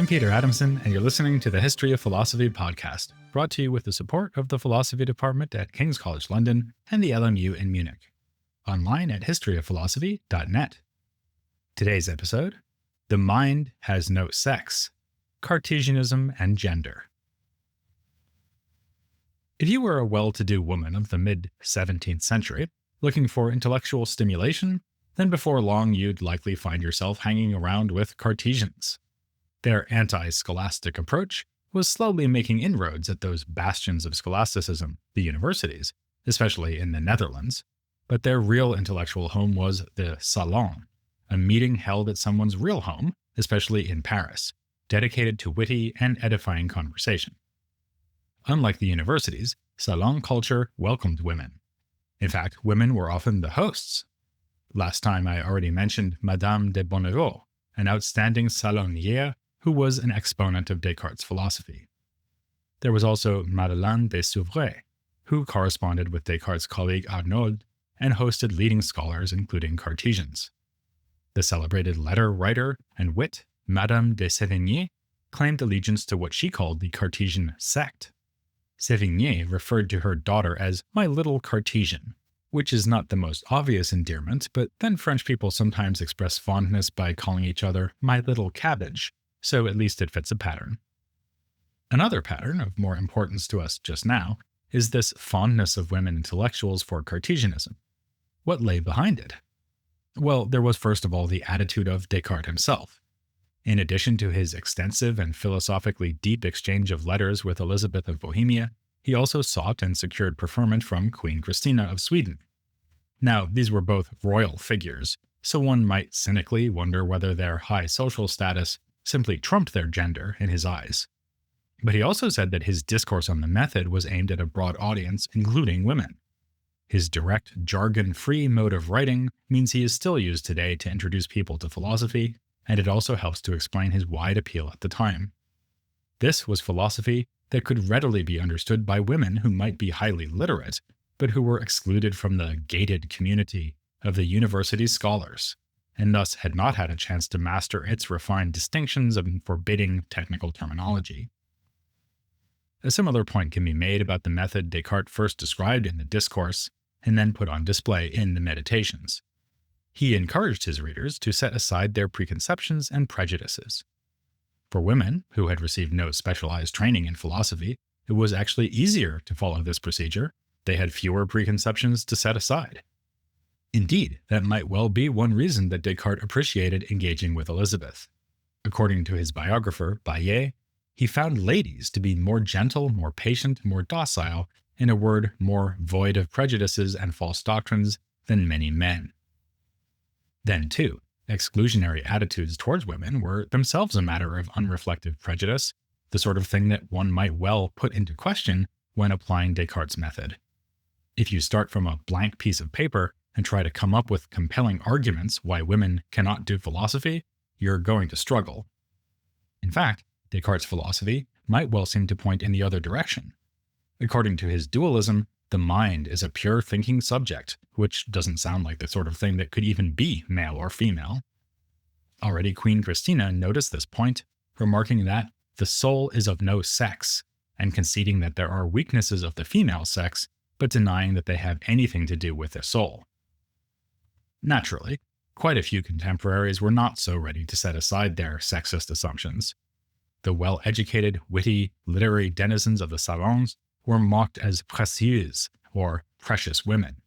I'm Peter Adamson, and you're listening to the History of Philosophy podcast, brought to you with the support of the Philosophy Department at King's College London and the LMU in Munich. Online at historyofphilosophy.net. Today's episode, The Mind Has No Sex, Cartesianism and Gender. If you were a well-to-do woman of the mid-17th century, looking for intellectual stimulation, then before long you'd likely find yourself hanging around with Cartesians. Their anti-scholastic approach was slowly making inroads at those bastions of scholasticism, the universities, especially in the Netherlands, but their real intellectual home was the salon, a meeting held at someone's real home, especially in Paris, dedicated to witty and edifying conversation. Unlike the universities, salon culture welcomed women. In fact, women were often the hosts. Last time I already mentioned Madame de Bonneval, an outstanding salonière who was an exponent of Descartes' philosophy. There was also Madeleine de Souvray, who corresponded with Descartes' colleague Arnauld and hosted leading scholars including Cartesians. The celebrated letter writer and wit Madame de Sévigné claimed allegiance to what she called the Cartesian sect. Sévigné referred to her daughter as "my little Cartesian," which is not the most obvious endearment, but then French people sometimes express fondness by calling each other "my little cabbage," so at least it fits a pattern. Another pattern of more importance to us just now is this fondness of women intellectuals for Cartesianism. What lay behind it? Well, there was first of all the attitude of Descartes himself. In addition to his extensive and philosophically deep exchange of letters with Elizabeth of Bohemia, he also sought and secured preferment from Queen Christina of Sweden. Now, these were both royal figures, so one might cynically wonder whether their high social status simply trumped their gender in his eyes. But he also said that his discourse on the method was aimed at a broad audience, including women. His direct, jargon-free mode of writing means he is still used today to introduce people to philosophy, and it also helps to explain his wide appeal at the time. This was philosophy that could readily be understood by women who might be highly literate, but who were excluded from the gated community of the university scholars, and thus had not had a chance to master its refined distinctions and forbidding technical terminology. A similar point can be made about the method Descartes first described in the Discourse and then put on display in the Meditations. He encouraged his readers to set aside their preconceptions and prejudices. For women who had received no specialized training in philosophy, it was actually easier to follow this procedure. They had fewer preconceptions to set aside. Indeed, that might well be one reason that Descartes appreciated engaging with Elizabeth. According to his biographer, Barre, he found ladies to be more gentle, more patient, more docile, in a word, more void of prejudices and false doctrines than many men. Then, too, exclusionary attitudes towards women were themselves a matter of unreflective prejudice, the sort of thing that one might well put into question when applying Descartes' method. If you start from a blank piece of paper and try to come up with compelling arguments why women cannot do philosophy, you're going to struggle. In fact, Descartes' philosophy might well seem to point in the other direction. According to his dualism, the mind is a pure thinking subject, which doesn't sound like the sort of thing that could even be male or female. Already Queen Christina noticed this point, remarking that the soul is of no sex, and conceding that there are weaknesses of the female sex, but denying that they have anything to do with the soul. Naturally, quite a few contemporaries were not so ready to set aside their sexist assumptions. The well-educated, witty, literary denizens of the salons were mocked as précieuses, or precious women.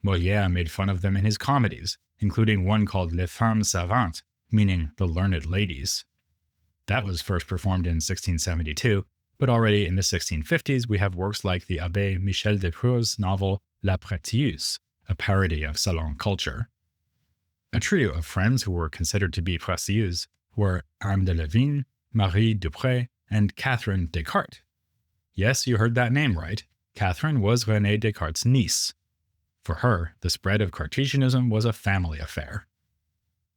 Molière made fun of them in his comedies, including one called Les Femmes Savantes, meaning the learned ladies. That was first performed in 1672, but already in the 1650s we have works like the Abbé Michel de Pru's novel La Précieuse, a parody of salon culture. A trio of friends who were considered to be précieuses were Anne de Levin, Marie Dupré, and Catherine Descartes. Yes, you heard that name right. Catherine was René Descartes' niece. For her, the spread of Cartesianism was a family affair.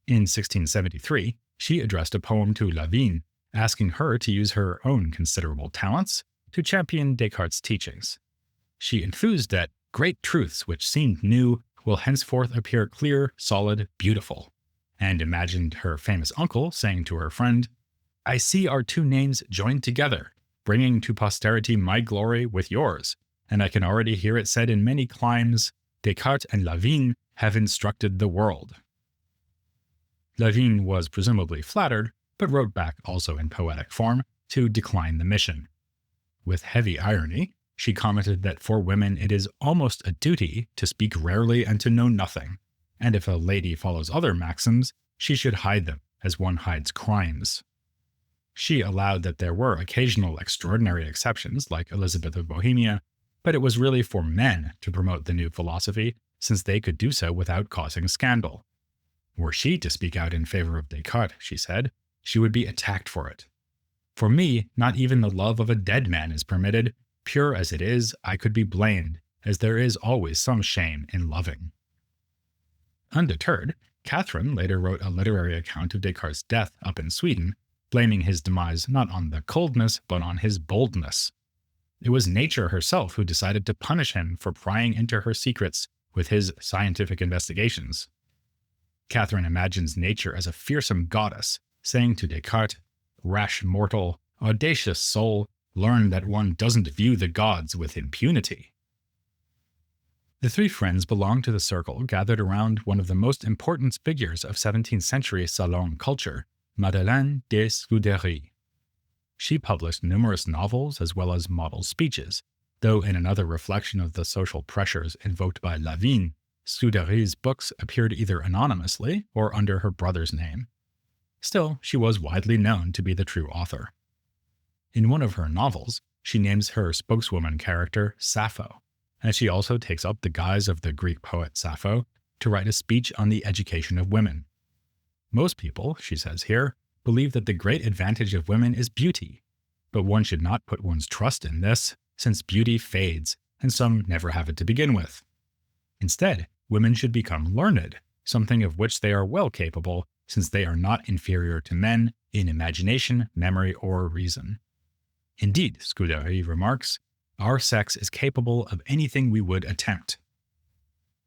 In 1673, she addressed a poem to Levin, asking her to use her own considerable talents to champion Descartes' teachings. She enthused that great truths which seemed new will henceforth appear clear, solid, beautiful, and imagined her famous uncle saying to her friend, I see our two names joined together, bringing to posterity my glory with yours, and I can already hear it said in many climes, Descartes and Lavigne have instructed the world. Lavigne was presumably flattered, but wrote back also in poetic form to decline the mission. With heavy irony, she commented that for women it is almost a duty to speak rarely and to know nothing, and if a lady follows other maxims, she should hide them as one hides crimes. She allowed that there were occasional extraordinary exceptions, like Elizabeth of Bohemia, but it was really for men to promote the new philosophy, since they could do so without causing scandal. Were she to speak out in favor of Descartes, she said, she would be attacked for it. For me, not even the love of a dead man is permitted. Pure as it is, I could be blamed, as there is always some shame in loving. Undeterred, Catherine later wrote a literary account of Descartes' death up in Sweden, blaming his demise not on the coldness, but on his boldness. It was nature herself who decided to punish him for prying into her secrets with his scientific investigations. Catherine imagines nature as a fearsome goddess, saying to Descartes, "Rash mortal, audacious soul, learn that one doesn't view the gods with impunity." The three friends belonged to the circle gathered around one of the most important figures of 17th century salon culture, Madeleine de Scudéry. She published numerous novels as well as model speeches, though in another reflection of the social pressures invoked by Lavigne, Scudéry's books appeared either anonymously or under her brother's name. Still, she was widely known to be the true author. In one of her novels, she names her spokeswoman character Sappho, and she also takes up the guise of the Greek poet Sappho to write a speech on the education of women. Most people, she says here, believe that the great advantage of women is beauty, but one should not put one's trust in this, since beauty fades, and some never have it to begin with. Instead, women should become learned, something of which they are well capable, since they are not inferior to men in imagination, memory, or reason. Indeed, Scudéry remarks, our sex is capable of anything we would attempt.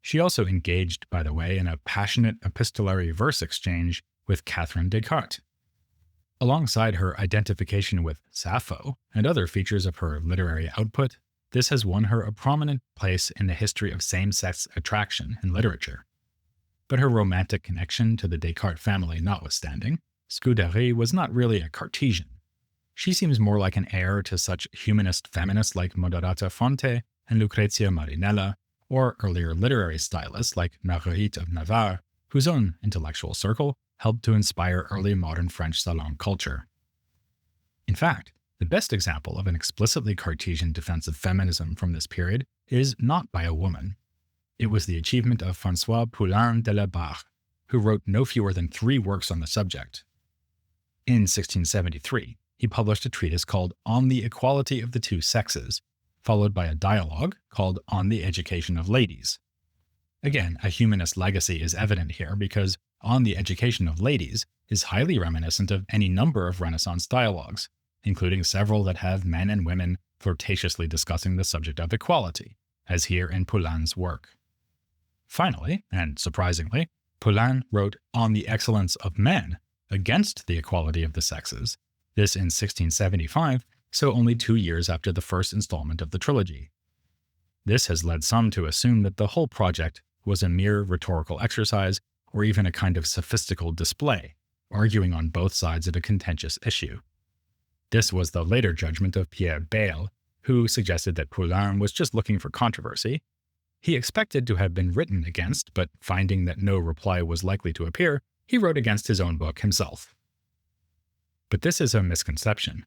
She also engaged, by the way, in a passionate epistolary verse exchange with Catherine Descartes. Alongside her identification with Sappho and other features of her literary output, this has won her a prominent place in the history of same-sex attraction in literature. But her romantic connection to the Descartes family notwithstanding, Scudéry was not really a Cartesian. She seems more like an heir to such humanist feminists like Moderata Fonte and Lucrezia Marinella, or earlier literary stylists like Marguerite of Navarre, whose own intellectual circle helped to inspire early modern French salon culture. In fact, the best example of an explicitly Cartesian defense of feminism from this period is not by a woman. It was the achievement of François Poullain de la Barre, who wrote no fewer than 3 works on the subject. In 1673, he published a treatise called On the Equality of the Two Sexes, followed by a dialogue called On the Education of Ladies. Again, a humanist legacy is evident here because On the Education of Ladies is highly reminiscent of any number of Renaissance dialogues, including several that have men and women flirtatiously discussing the subject of equality, as here in Poullain's work. Finally, and surprisingly, Poullain wrote On the Excellence of Men against the equality of the sexes, this in 1675, so only 2 years after the first installment of the trilogy. This has led some to assume that the whole project was a mere rhetorical exercise or even a kind of sophistical display, arguing on both sides of a contentious issue. This was the later judgment of Pierre Bayle, who suggested that Poullain was just looking for controversy. He expected to have been written against, but finding that no reply was likely to appear, he wrote against his own book himself. But this is a misconception.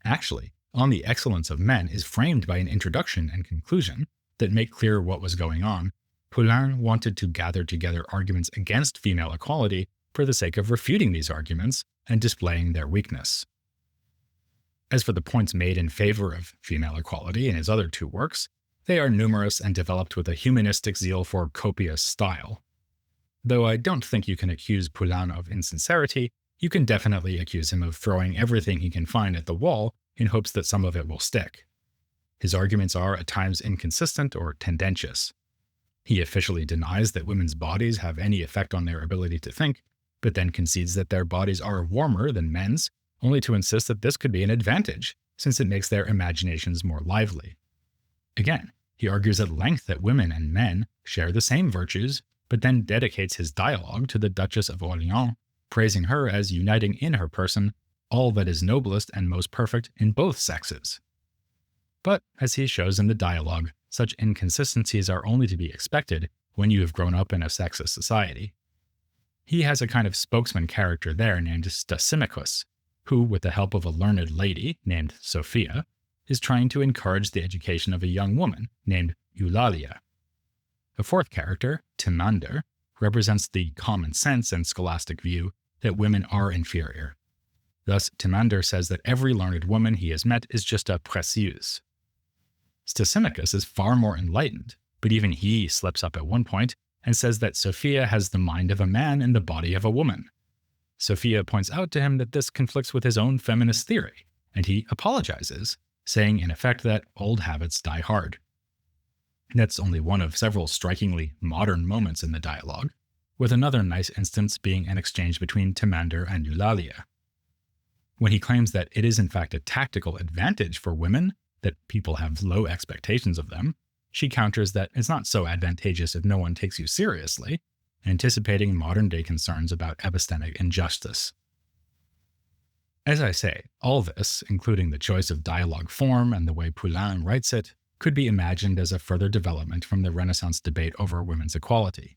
Actually, On the Excellence of Men is framed by an introduction and conclusion that make clear what was going on. Poullain wanted to gather together arguments against female equality for the sake of refuting these arguments and displaying their weakness. As for the points made in favor of female equality in his other 2 works, they are numerous and developed with a humanistic zeal for copious style. Though I don't think you can accuse Poullain of insincerity, you can definitely accuse him of throwing everything he can find at the wall in hopes that some of it will stick. His arguments are at times inconsistent or tendentious. He officially denies that women's bodies have any effect on their ability to think, but then concedes that their bodies are warmer than men's, only to insist that this could be an advantage, since it makes their imaginations more lively. Again, he argues at length that women and men share the same virtues, but then dedicates his dialogue to the Duchess of Orléans, praising her as uniting in her person all that is noblest and most perfect in both sexes. But, as he shows in the dialogue, such inconsistencies are only to be expected when you have grown up in a sexist society. He has a kind of spokesman character there named Stasimachus, who, with the help of a learned lady named Sophia, is trying to encourage the education of a young woman named Eulalia. A fourth character, Timander, represents the common sense and scholastic view that women are inferior. Thus, Timander says that every learned woman he has met is just a précieuse. Stasimachus is far more enlightened, but even he slips up at one point and says that Sophia has the mind of a man and the body of a woman. Sophia points out to him that this conflicts with his own feminist theory, and he apologizes, saying in effect that old habits die hard. That's only one of several strikingly modern moments in the dialogue, with another nice instance being an exchange between Timander and Eulalia. When he claims that it is in fact a tactical advantage for women, that people have low expectations of them, she counters that it's not so advantageous if no one takes you seriously, anticipating modern-day concerns about epistemic injustice. As I say, all this, including the choice of dialogue form and the way Poullain writes it, could be imagined as a further development from the Renaissance debate over women's equality.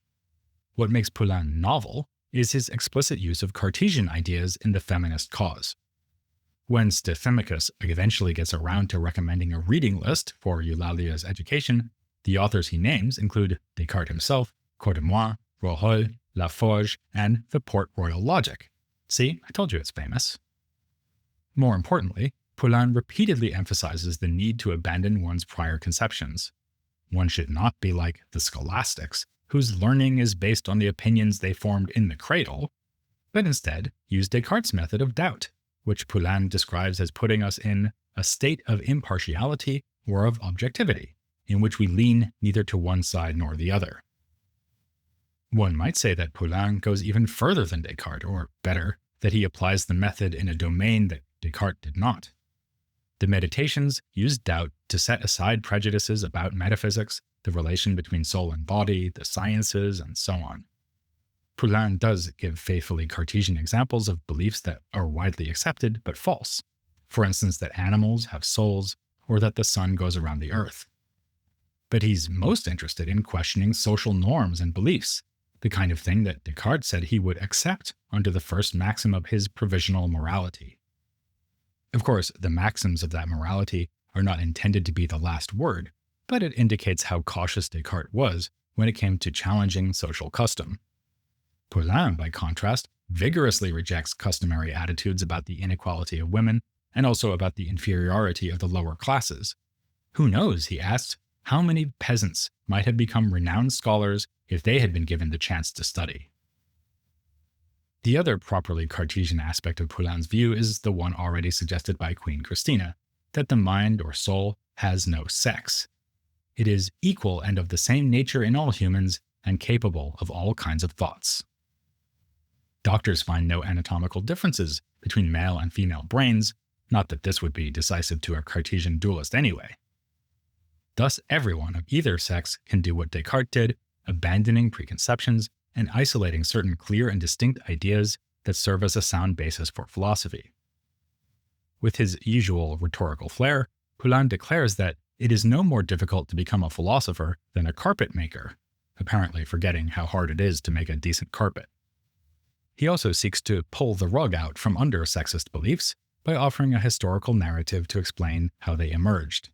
What makes Poullain novel is his explicit use of Cartesian ideas in the feminist cause. When Stathemicus eventually gets around to recommending a reading list for Eulalia's education, the authors he names include Descartes himself, Cordemois, Rouault, Laforgue, and the Port Royal Logic. See, I told you it's famous. More importantly, Poullain repeatedly emphasizes the need to abandon one's prior conceptions. One should not be like the scholastics, whose learning is based on the opinions they formed in the cradle, but instead use Descartes' method of doubt, which Poullain describes as putting us in a state of impartiality or of objectivity, in which we lean neither to one side nor the other. One might say that Poullain goes even further than Descartes, or better, that he applies the method in a domain that Descartes did not. The Meditations use doubt to set aside prejudices about metaphysics, the relation between soul and body, the sciences, and so on. Poullain does give faithfully Cartesian examples of beliefs that are widely accepted but false. For instance, that animals have souls, or that the sun goes around the earth. But he's most interested in questioning social norms and beliefs, the kind of thing that Descartes said he would accept under the first maxim of his provisional morality. Of course, the maxims of that morality are not intended to be the last word, but it indicates how cautious Descartes was when it came to challenging social custom. Poullain, by contrast, vigorously rejects customary attitudes about the inequality of women and also about the inferiority of the lower classes. Who knows, he asks, how many peasants might have become renowned scholars if they had been given the chance to study? The other properly Cartesian aspect of Poullain's view is the one already suggested by Queen Christina, that the mind or soul has no sex. It is equal and of the same nature in all humans and capable of all kinds of thoughts. Doctors find no anatomical differences between male and female brains, not that this would be decisive to a Cartesian dualist anyway. Thus, everyone of either sex can do what Descartes did, abandoning preconceptions and isolating certain clear and distinct ideas that serve as a sound basis for philosophy. With his usual rhetorical flair, Poullain declares that it is no more difficult to become a philosopher than a carpet maker, apparently forgetting how hard it is to make a decent carpet. He also seeks to pull the rug out from under sexist beliefs by offering a historical narrative to explain how they emerged.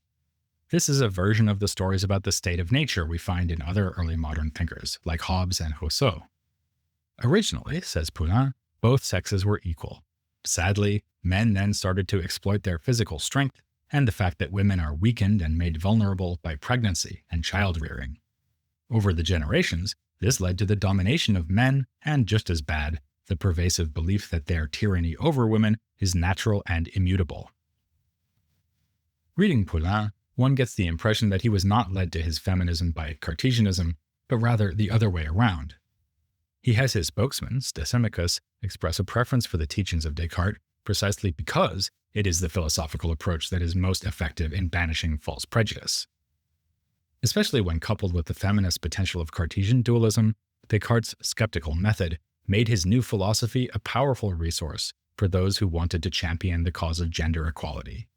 This is a version of the stories about the state of nature we find in other early modern thinkers, like Hobbes and Rousseau. Originally, says Poullain, both sexes were equal. Sadly, men then started to exploit their physical strength and the fact that women are weakened and made vulnerable by pregnancy and child-rearing. Over the generations, this led to the domination of men and, just as bad, the pervasive belief that their tyranny over women is natural and immutable. Reading Poullain, one gets the impression that he was not led to his feminism by Cartesianism, but rather the other way around. He has his spokesman, Stathemicus, express a preference for the teachings of Descartes, precisely because it is the philosophical approach that is most effective in banishing false prejudice. Especially when coupled with the feminist potential of Cartesian dualism, Descartes' skeptical method made his new philosophy a powerful resource for those who wanted to champion the cause of gender equality.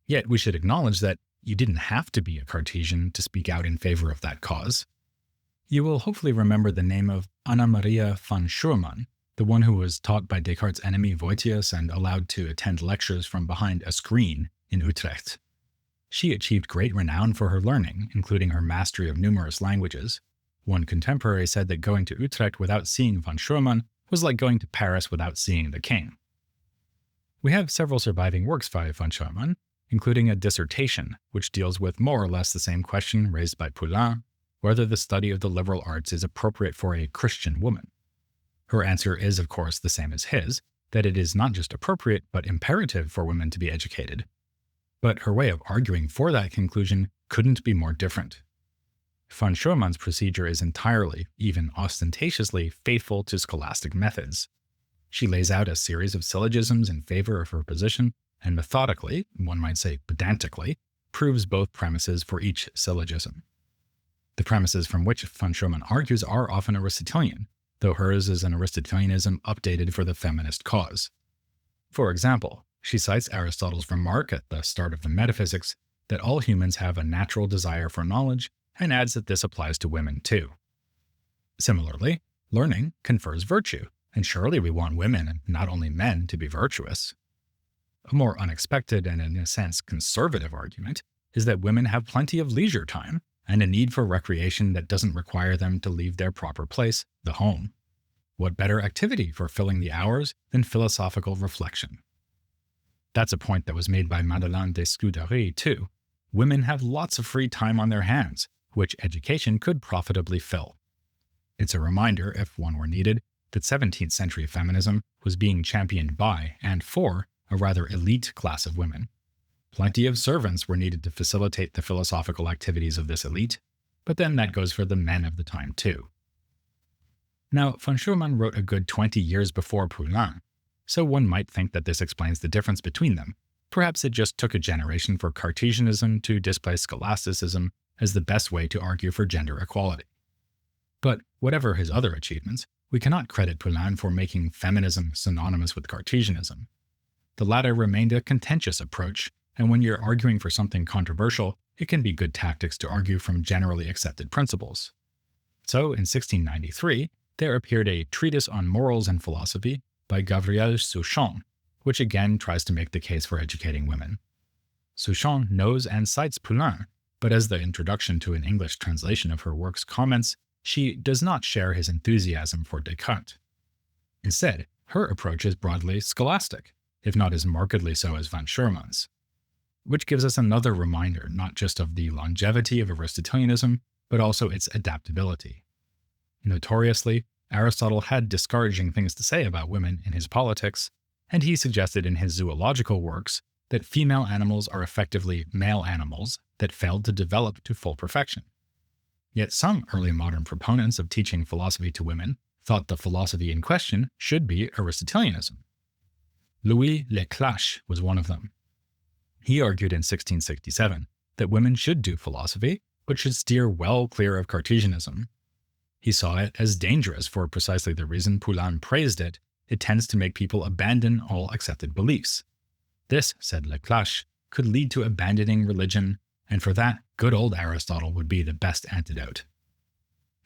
Yet we should acknowledge that you didn't have to be a Cartesian to speak out in favor of that cause. You will hopefully remember the name of Anna Maria van Schurman, the one who was taught by Descartes' enemy Voitius and allowed to attend lectures from behind a screen in Utrecht. She achieved great renown for her learning, including her mastery of numerous languages. One contemporary said that going to Utrecht without seeing van Schurman was like going to Paris without seeing the king. We have several surviving works by van Schurman, including a dissertation, which deals with more or less the same question raised by Poullain, whether the study of the liberal arts is appropriate for a Christian woman. Her answer is, of course, the same as his, that it is not just appropriate, but imperative for women to be educated. But her way of arguing for that conclusion couldn't be more different. Van Schurman's procedure is entirely, even ostentatiously, faithful to scholastic methods. She lays out a series of syllogisms in favor of her position, and methodically, one might say pedantically, proves both premises for each syllogism. The premises from which van Schurman argues are often Aristotelian, though hers is an Aristotelianism updated for the feminist cause. For example, she cites Aristotle's remark at the start of the Metaphysics that all humans have a natural desire for knowledge, and adds that this applies to women too. Similarly, learning confers virtue, and surely we want women and not only men to be virtuous. A more unexpected and, in a sense, conservative argument is that women have plenty of leisure time and a need for recreation that doesn't require them to leave their proper place, the home. What better activity for filling the hours than philosophical reflection? That's a point that was made by Madeleine de Scudéry too. Women have lots of free time on their hands, which education could profitably fill. It's a reminder, if one were needed, that 17th century feminism was being championed by and for a rather elite class of women. Plenty of servants were needed to facilitate the philosophical activities of this elite, but then that goes for the men of the time too. Now, van Schurman wrote a good 20 years before Poullain, so one might think that this explains the difference between them. Perhaps it just took a generation for Cartesianism to displace scholasticism as the best way to argue for gender equality. But whatever his other achievements, we cannot credit Poullain for making feminism synonymous with Cartesianism. The latter remained a contentious approach, and when you're arguing for something controversial, it can be good tactics to argue from generally accepted principles. So, in 1693, there appeared a Treatise on Morals and Philosophy by Gabrielle Souchon, which again tries to make the case for educating women. Souchon knows and cites Poullain, but as the introduction to an English translation of her works comments, she does not share his enthusiasm for Descartes. Instead, her approach is broadly scholastic, if not as markedly so as van Schurman's, which gives us another reminder not just of the longevity of Aristotelianism, but also its adaptability. Notoriously, Aristotle had discouraging things to say about women in his Politics, and he suggested in his zoological works that female animals are effectively male animals that failed to develop to full perfection. Yet some early modern proponents of teaching philosophy to women thought the philosophy in question should be Aristotelianism. Louis Leclache was one of them. He argued in 1667 that women should do philosophy, but should steer well clear of Cartesianism. He saw it as dangerous for precisely the reason Poullain praised it. It tends to make people abandon all accepted beliefs. This, said Leclache, could lead to abandoning religion, and for that, good old Aristotle would be the best antidote.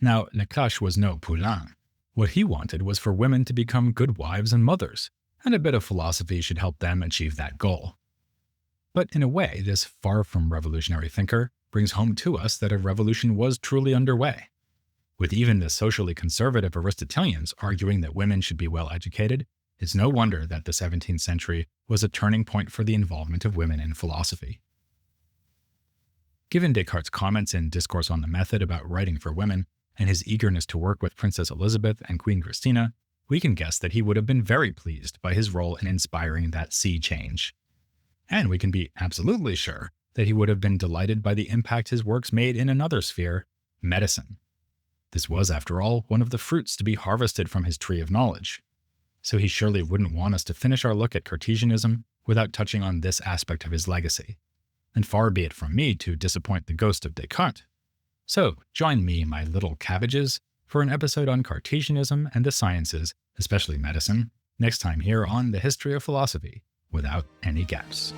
Now, Leclache was no Poullain. What he wanted was for women to become good wives and mothers, and a bit of philosophy should help them achieve that goal. But in a way, this far from revolutionary thinker brings home to us that a revolution was truly underway. With even the socially conservative Aristotelians arguing that women should be well educated, it's no wonder that the 17th century was a turning point for the involvement of women in philosophy. Given Descartes' comments in Discourse on the Method about writing for women, and his eagerness to work with Princess Elizabeth and Queen Christina, we can guess that he would have been very pleased by his role in inspiring that sea change. And we can be absolutely sure that he would have been delighted by the impact his works made in another sphere, medicine. This was, after all, one of the fruits to be harvested from his tree of knowledge. so he surely wouldn't want us to finish our look at Cartesianism without touching on this aspect of his legacy. And far be it from me to disappoint the ghost of Descartes. So join me, my little cabbages, for an episode on Cartesianism and the sciences, especially medicine, next time here on The History of Philosophy, without any gaps.